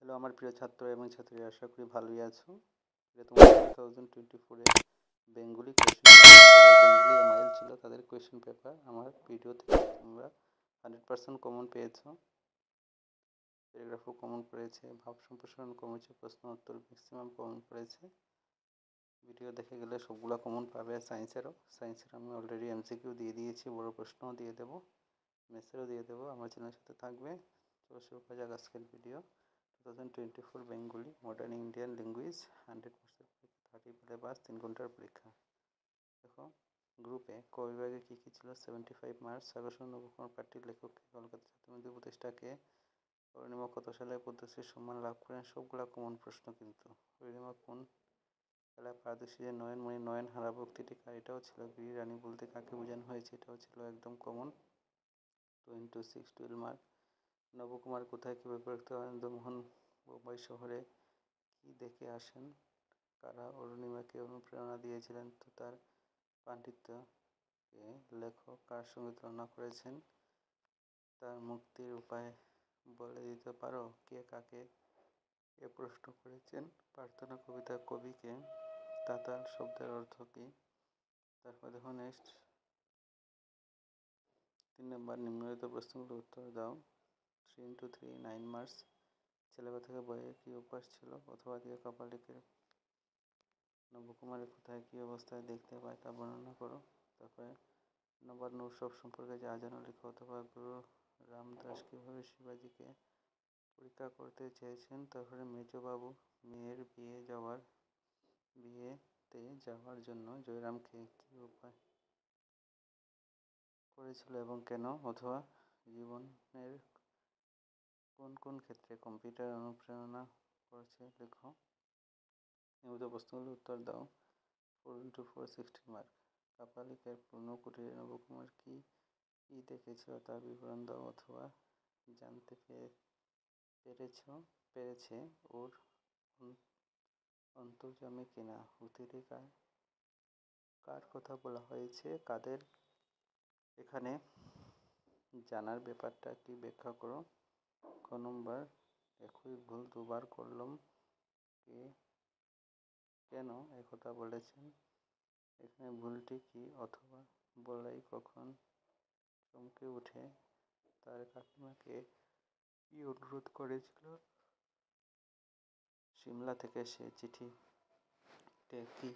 Hello আমার প্রিয় ছাত্র এবং ছাত্রী, আশা করি ভালোই আছো। এটা তোমার 2024-এ বেঙ্গলি কোয়েশ্চেন বেঙ্গলি এমআইএল ছিল, তাদের কোয়েশ্চেন পেপার। আমার ভিডিও থেকে তোমরা 100% কমন পেয়েছো। প্যারাগ্রাফও কমন পড়েছে, ভাব সম্প্রসারণ কমেছে, প্রশ্ন উত্তর ম্যাক্সিমাম কমন পড়েছে। ভিডিও দেখে গেলে সবগুলো কমন পাবে। সায়েন্সের আমি অলরেডি এমসিকিউ দিয়ে দিয়েছি, বড় প্রশ্নও দিয়ে দেবো, ম্যাথসেরও দিয়ে দেবো। আমার চ্যানেলের সাথে থাকবে। চলো শুরু করা যাক আজকের video. 2024 Bengali modern Indian language 100% 30 syllabus, 3 ঘন্টার পরীক্ষা। দেখো, গ্রুপে ক বিভাগে কী কী ছিল? 75 মার্কস। আকর্ষণ নবকুমার পার্টির লেখককে, কলকাতা ছাত্রমন্দির প্রতিষ্ঠাকে, অরুণিমা কত সালে পদ্মশ্রী সম্মান লাভ করেন? সবগুলা কমন প্রশ্ন কিন্তু। অরুণিমা কোন খেলায় পারদর্শী যে নয়নমণি নয়ন হারাবো উক্তিটি কার? এটাও ছিল। বীর রানী বলতে কাকে বোঝানো হয়েছে? এটাও ছিল একদম কমন। 2 into 6 12 mark. নবকুমার কোথায় কীভাবে পরীক্ষিত? আনন্দমোহন বোম্বাই শহরে। কি দেখে আসেন? কারা অরুণিমাকে অনুপ্রেরণা দিয়েছিলেন? তো তার পাণ্ডিত্যকে লেখক কার সঙ্গে তুলনা করেছেন? তার মুক্তির উপায় বলে দিতে পারো? কে কাকে এ প্রশ্ন করেছেন? প্রার্থনা কবিতা কবিকে। তাতাল শব্দের অর্থ কী? তারপর দেখো নেক্সট 3 নম্বর, নিম্নলিখিত প্রশ্নগুলোর উত্তর দাও। 3 into 3 9 মার্কস। ছেলেবেলা থেকে বইয়ে কী অভ্যাস ছিল? অথবা দিয়ে কপালিকের নবকুমারের কোথায় কী অবস্থায় দেখতে পায় তা বর্ণনা করো। তারপরে নবান্ন উৎসব সম্পর্কে যা জানো লিখো। অথবা গুরু রামদাস কীভাবে শিবাজিকে পরীক্ষা করতে চেয়েছেন। তারপরে মেজবাবু মেয়ের বিয়েতে যাওয়ার জন্য জয়রামকে কী উপায় করেছিল এবং কেন? অথবা জীবনের কোন কোন ক্ষেত্রে কম্পিউটার অনুপ্রেরণা করেছে লেখো। নিয়মিত প্রশ্নগুলোর উত্তর দাও। 4 into 4 16 মার্ক। কাপালিকের পূর্ণকুটিরে নবকুমার কি দেখেছিল তার বিবরণ দাও। অথবা জানতে পেরেছে ওর অন্তর্যামী কিনা। উক্তিটি কার কথা বলা হয়েছে? কাদের? এখানে জানার ব্যাপারটা কি ব্যাখ্যা করো। ক নম্বর, একই ভুল দুবার করলাম, কেন একথা বলেছেন? এখানে ভুলটি কি? অথবা বলাই কখন চমকে উঠে তার কাকিমাকে কি অনুরোধ করেছিল? সিমলা থেকে সে চিঠিতে কি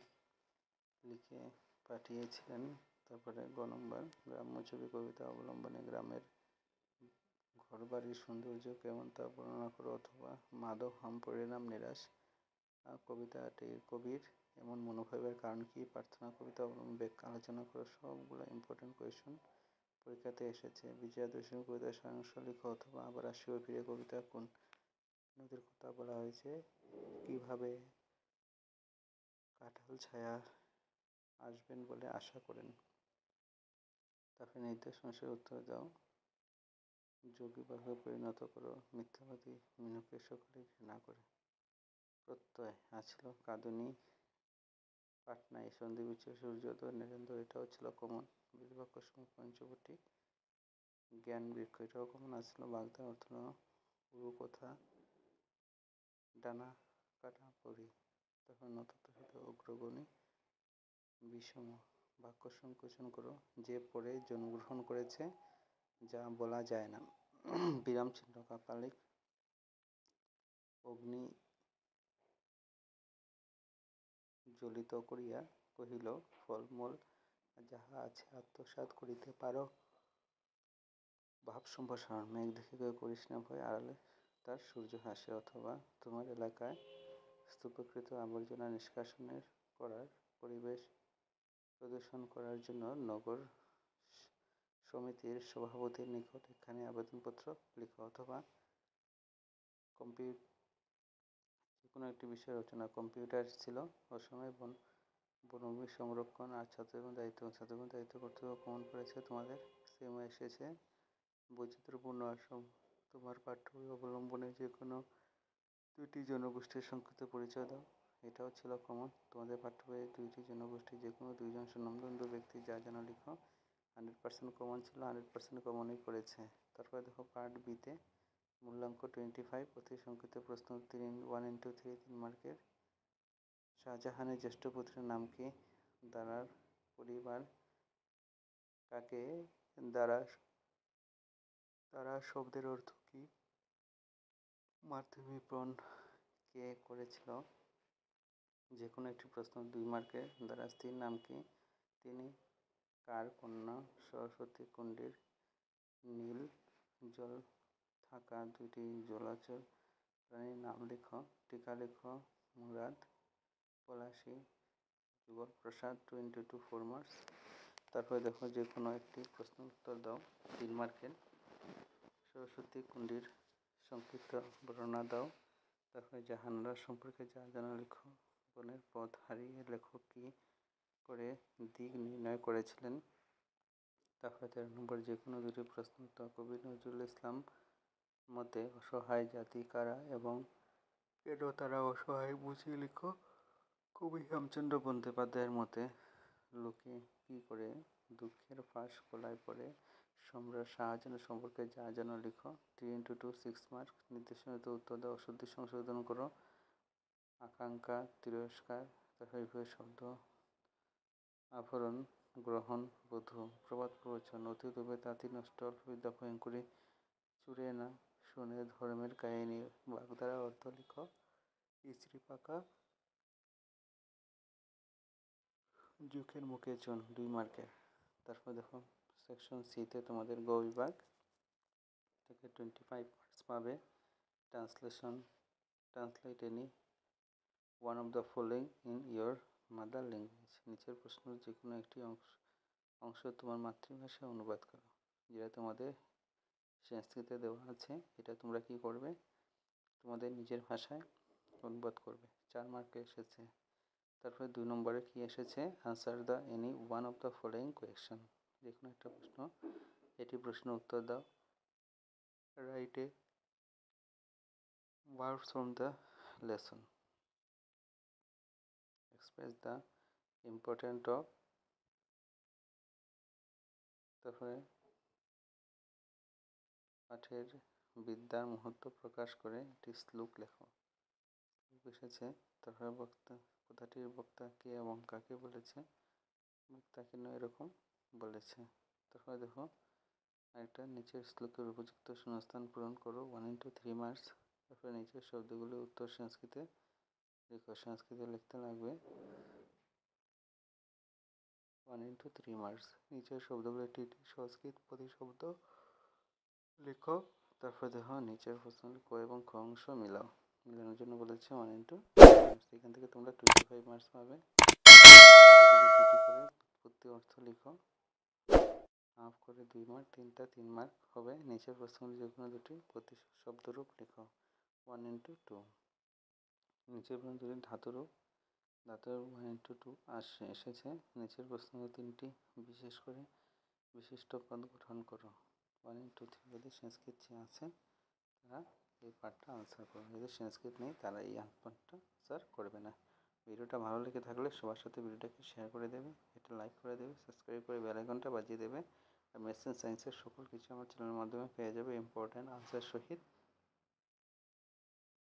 লিখে পাঠিয়েছিলেন? তারপরে গ নম্বর, গ্রাম্য ছবি কবিতা অবলম্বনে গ্রামের ঘরবাড়ির সৌন্দর্য কেমন তা বর্ণনা করো। অথবা মাধব হাম পরিণাম নিরাশ কবিতাটির কবির এমন মনোভাবের কারণ কি? প্রার্থনা কবিতা অবলম্বন ব্যাখ্যা আলোচনা করো। সবগুলো ইম্পর্টেন্ট কোয়েশন পরীক্ষাতে এসেছে। বিজয়া দশমী কবিতার সারাংশ লিখো। অথবা আবার আসিও ফিরে কবিতা কোন নদীর কথা বলা হয়েছে? কিভাবে কাঁঠাল ছায়া আসবেন বলে আশা করেন? তারপরে নির্দেশ অনুসারে উত্তর দাও। যোগী বাঘে পরিণত করো। মিথ্যাবাদী মিনুকে সকলে ঘৃণা করে। প্রত্যয় আছিল কাঁদুনি পাটনাই সন্ধিবিচ্ছ সূর্যোদয় নরেন্দ্র, এটাও ছিল কমন। বিলবাক্য পঞ্চবটি জ্ঞান বৃক্ষ, এটাও কমন আসছিল। বাগদার অর্থ উরুকথা ডানা কাটা পরি। তখন নততহিত অগ্রগণী বিষম বাক্য সংকোচন করো। যে পরে জন্মগ্রহণ করেছে যা বলা যায় না। বিরাম চিহ্ন কাপালিক অগ্নি জ্বলিত করিয়া কহিল, ফলমূল যাহা আছে আত্মসাৎ করিতে পারো। ভাব সম্প্রসারণ, মেঘ দেখে কেউ করিস না ভয়, আড়ালে তার সূর্য হাসে। অথবা তোমার এলাকায় স্তূপকৃত আবর্জনা নিষ্কাশনের করার পরিবেশ প্রদূষণ করার জন্য নগর সমিতির সভাপতির নিকট এখানে আবেদনপত্র লিখো। অথবা কোনো একটি বিষয় রচনা। কম্পিউটার ছিল অসময়ে বনভূমি সংরক্ষণ আর ছাত্রজীবন দায়িত্ব। ছাত্রজীবন দায়িত্ব করতে কমন পড়েছে তোমাদের। সিএমও এসেছে। বৈচিত্র্যপূর্ণ আশ্রম। তোমার পাঠ্য বই অবলম্বনে যে কোনো দুইটি জনগোষ্ঠীর সংক্ষিপ্ত পরিচয় দাও। এটাও ছিল কমন। তোমাদের পাঠ্য বইয়ে দুইটি জনগোষ্ঠী, যে কোনো দুইজন স্বনামধন্য ব্যক্তি যা জানা লিখো। 100% কমন ছিল, 100% কমনই করেছে। তারপরে দেখো পার্ট বিতে মূল্যাঙ্ক 25, অতি সংক্ষিপ্ত প্রশ্ন 1 into 3 3 মার্কের। শাহজাহানের জ্যেষ্ঠ পুত্রের নাম কি? দারার পরিবার কাকে? দারা শব্দের অর্থ কি? মাতৃবিপ্লব কে করেছিল? যে কোনো একটি প্রশ্ন 2 মার্কের। দারা স্ত্রীর নাম কি? তিনি কার কন্যা? সরস্বতী কুণ্ডীর নীল জল থাকা দুইটি জলচর প্রাণীর নাম লেখো। টিকা লেখো। মুরাদ, পলাশী, যুগল প্রসাদ। 2 into 2 4 মার্কস। তারপরে দেখো যে কোনো একটি প্রশ্ন উত্তর দাও 3 মার্কের। সরস্বতী কুণ্ডীর সংক্ষিপ্ত বর্ণনা দাও। তারপরে জাহানারা সম্পর্কে যা জানা লেখো। বনের পথ হারিয়ে লেখক কি করে দিক নির্ণয় করেছিলেন। তারপরে 13 নম্বর যে কোনো দুটি প্রশ্ন উত্তর। কবি নজরুল ইসলাম মতে অসহায় জাতি কারা এবং কেন তারা অসহায় বুঝিয়ে লিখো। কবি হেমচন্দ্র বন্দ্যোপাধ্যায়ের মতে লোকে কি করে দুঃখের ফাঁস গলায় পড়ে। সম্রাট শাহজাহান সম্পর্কে যা জানো লিখো। 3 into 2 6 মার্ক। নির্দেশনাতে উত্তর দাও। অশুদ্ধি সংশোধন করো। আকাঙ্ক্ষা, তিরস্কার, তারপরে শব্দ আভরণ, গ্রহণ, বধূ, প্রবাদ প্রবচন, অতীত হবে তাঁতি নষ্ট, অল্পবিদ্যা ভয়ঙ্করী, চুরে না শুনে ধর্মের কাহিনী, বাগধারা অর্থ লিখো। ইস্ত্রি পাকা যুগের মুখে চুন 2 মার্কের। তারপর দেখো সেকশন সিতে তোমাদের গ বিভাগ থেকে 25 মার্কস পাবে। Translate any one of the following in your mother language. নিচের প্রশ্নের যে কোনো একটি অংশ তোমার মাতৃভাষায় অনুবাদ করো। যেটা তোমাদের সংস্কৃতে দেওয়া আছে, এটা তোমরা কি করবে? তোমাদের নিজের ভাষায় অনুবাদ করবে। 4 মার্কে এসেছে। তারপরে 2 নম্বরে কি এসেছে? Answer the any one of the following question. যে কোনো একটা প্রশ্ন, এটি প্রশ্ন উত্তর দাও। Write a verbs from the lesson. Express the importance of। তারপরে পাঠের বিদ্যার মহত্ব প্রকাশ করে একটি শ্লোক লেখো। এসেছে। তারপরে কথাটির বক্তা কে এবং কাকে বলেছে। বক্তাকে নয় এরকম বলেছে। তারপরে দেখো একটা নিচের শ্লোকের উপযুক্ত শূন্যস্থান পূরণ করো। 1 into 3 মার্কস। তারপরে নিচের শব্দগুলো উত্তর সংস্কৃতে লিখো। সংস্কৃতে লিখতে লাগবে 1 into 3 মার্কস। নিচের শব্দগুলো একটি সংস্কৃত প্রতিশব্দ লিখো। তারপরে দেখো নিচের প্রশ্নগুলি ক এবং খ অংশ মিলাও। মিলানোর জন্য বলেছে 1 into 3 মার্কস। এখান থেকে তোমরা 25 মার্কস পাবে। দুটি করে উৎপত্তি অর্থ লিখো। হাফ করে 2 মার্ক, 3টা 3 মার্ক হবে। নিচের প্রশ্নগুলি যে কোনো দুটি প্রতিশব্দরূপ লিখো। 1 into 2। নিচের প্রশ্নগুলি ধাতুরূপ 1 into 2 এসেছে। নিচের প্রশ্নগুলো 3টি বিশেষ করে বিশিষ্ট পদ গঠন করো। 1 into 3 যদি সংস্কৃত আছে তারা এই পার্টটা আনসার করবে। যদি সংস্কৃত নেই তারা এই পার্টটা আনসার করবে না। ভিডিওটা ভালো লেগে থাকলে সবার সাথে ভিডিওটাকে শেয়ার করে দেবে, এটা লাইক করে দেবে, সাবস্ক্রাইব করে বেল আইকনটা বাজিয়ে দেবে। আর ম্যাথস অ্যান্ড সায়েন্সের সকল কিছু আমার চ্যানেলের মাধ্যমে পেয়ে যাবে ইম্পর্ট্যান্ট আনসার সহিত।